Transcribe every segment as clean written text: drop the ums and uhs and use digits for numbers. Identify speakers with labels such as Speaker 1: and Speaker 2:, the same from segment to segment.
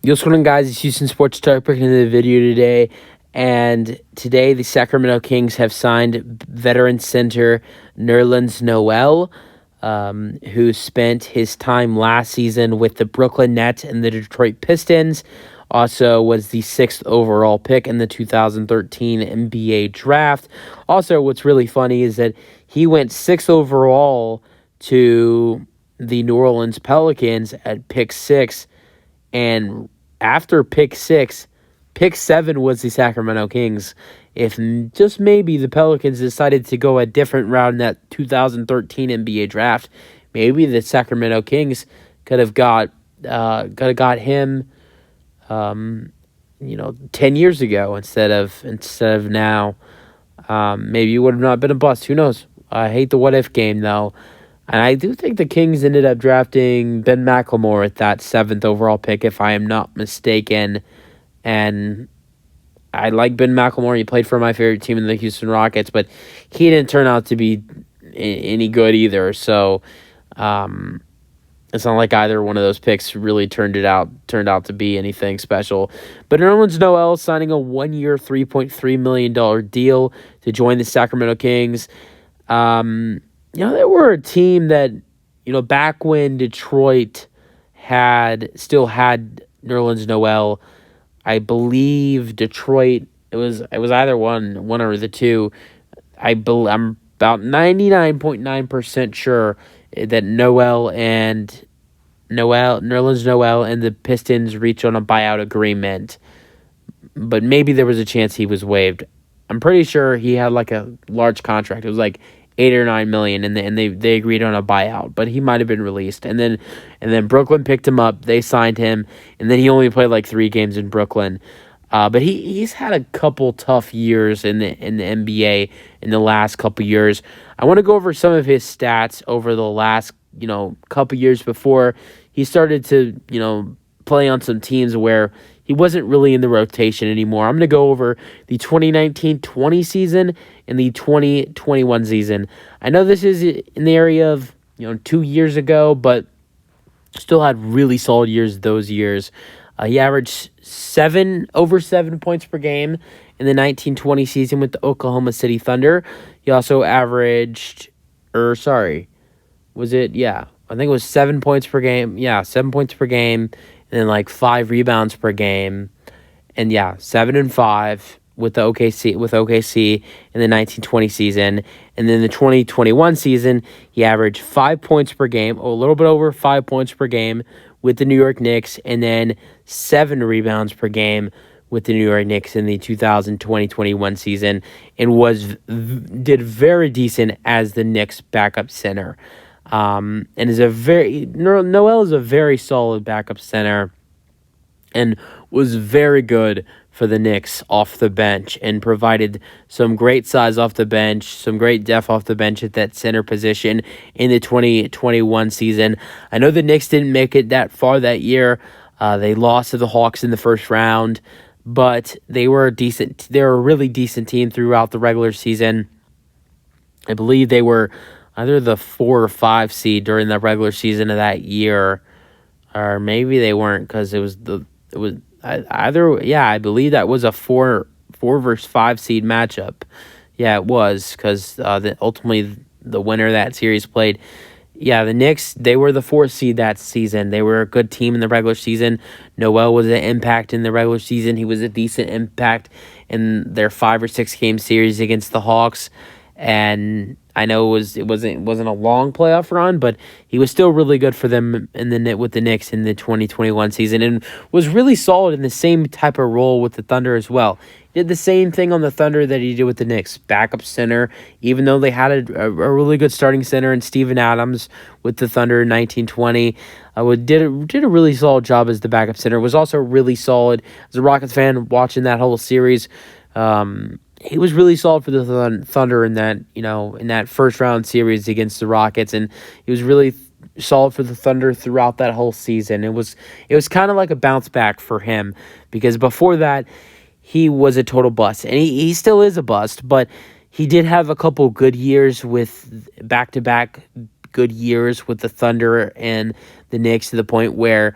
Speaker 1: What's going on, guys? It's Houston Sports Talk breaking into the video today. And today, the Sacramento Kings have signed veteran center Nerlens Noel, who spent his time last season with the Brooklyn Nets and the Detroit Pistons. Also was the 6th overall pick in the 2013 NBA draft. Also, what's really funny is that he went 6th overall to the New Orleans Pelicans at pick 6. And after pick 6, pick 7 was the Sacramento Kings. If just maybe the Pelicans decided to go a different route in that 2013 NBA draft, maybe the Sacramento Kings could have got him, 10 years ago instead of now. Maybe it would have not been a bust. Who knows? I hate the what if game though. And I do think the Kings ended up drafting Ben McLemore at that 7th overall pick, if I am not mistaken. And I like Ben McLemore. He played for my favorite team in the Houston Rockets, but he didn't turn out to be any good either. So it's not like either one of those picks really turned out to be anything special. But Nerlens Noel signing a 1-year, $3.3 million deal to join the Sacramento Kings. They were a team that, back when Detroit still had Nerlens Noel, I believe Detroit, it was either one or the two. I'm about 99.9% sure that Nerlens Noel and the Pistons reached on a buyout agreement, but maybe there was a chance he was waived. I'm pretty sure he had like a large contract. It was like $8 or $9 million, and they agreed on a buyout, but he might have been released. And then Brooklyn picked him up. They signed him, and then he only played like 3 games in Brooklyn. But he's had a couple tough years in the NBA in the last couple years. I want to go over some of his stats over the last couple years before he started to play on some teams where he wasn't really in the rotation anymore. I'm going to go over the 2019-20 season and the 2021 season. I know this is in the area of 2 years ago, but still had really solid years those years. He averaged over 7 points per game in the 1920 season with the Oklahoma City Thunder. He also averaged, I think it was 7 points per game. Yeah, 7 points per game. And then like 5 rebounds per game. And 7 and 5 with OKC in the 1920 season. And then the 2021 season, he averaged 5 points per game, a little bit over 5 points per game with the New York Knicks, and then 7 rebounds per game with the New York Knicks in the 2020-21 season, and did very decent as the Knicks backup center. And Noel is a very solid backup center and was very good for the Knicks off the bench and provided some great size off the bench, some great depth off the bench at that center position in the 2021 season. I know the Knicks didn't make it that far that year. They lost to the Hawks in the first round, but they were a really decent team throughout the regular season. I believe they were either the 4 or 5 seed during the regular season of that year, or maybe they weren't because I believe that was a 4 versus 5 seed matchup. Yeah, it was because ultimately the winner of that series played. Yeah, the Knicks, they were the 4th seed that season. They were a good team in the regular season. Noel was an impact in the regular season. He was a decent impact in their 5 or 6 game series against the Hawks. And I know it wasn't a long playoff run, but he was still really good for them with the Knicks in the 2021 season, and was really solid in the same type of role with the Thunder as well. He did the same thing on the Thunder that he did with the Knicks, backup center, even though they had a really good starting center in Steven Adams with the Thunder in 1920. Did a really solid job as the backup center. Was also really solid as a Rockets fan watching that whole series. He was really solid for the Thunder in that first round series against the Rockets, and he was really solid for the Thunder throughout that whole season. It was kind of like a bounce back for him, because before that he was a total bust, and he still is a bust, but he did have a couple good years with back-to-back good years with the Thunder and the Knicks, to the point where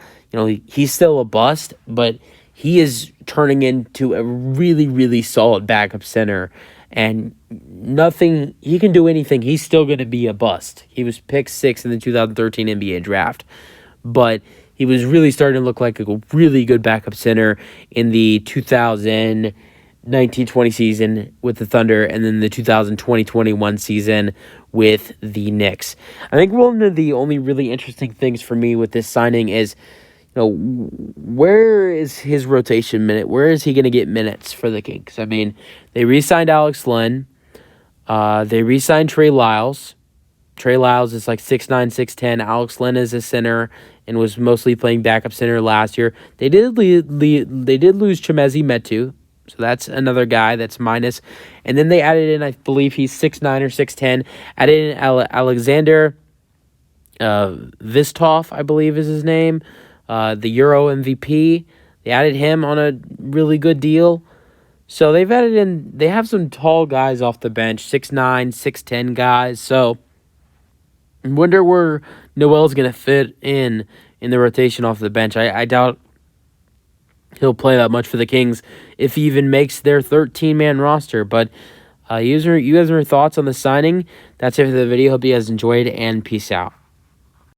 Speaker 1: he's still a bust, but he is turning into a really, really solid backup center. And nothing, he can do anything. He's still going to be a bust. He was picked 6 in the 2013 NBA draft, but he was really starting to look like a really good backup center in the 2019-20 season with the Thunder, and then the 2020-21 season with the Knicks. I think one of the only really interesting things for me with this signing is, where is his rotation minute? Where is he going to get minutes for the Kings? I mean, they re-signed Alex Len. They re-signed Trey Lyles. Trey Lyles is like 6'9", 6'10". Alex Len is a center and was mostly playing backup center last year. They did lose Chimezie Metu, so that's another guy that's minus. And then they added in, I believe he's 6'9" or 6'10", added in Alexander Vistov, I believe is his name, the Euro MVP. They added him on a really good deal. So they have some tall guys off the bench, 6'9", 6'10" guys. So I wonder where Noel's going to fit in the rotation off the bench. I doubt he'll play that much for the Kings if he even makes their 13-man roster. But you guys have your thoughts on the signing. That's it for the video. Hope you guys enjoyed, and peace out.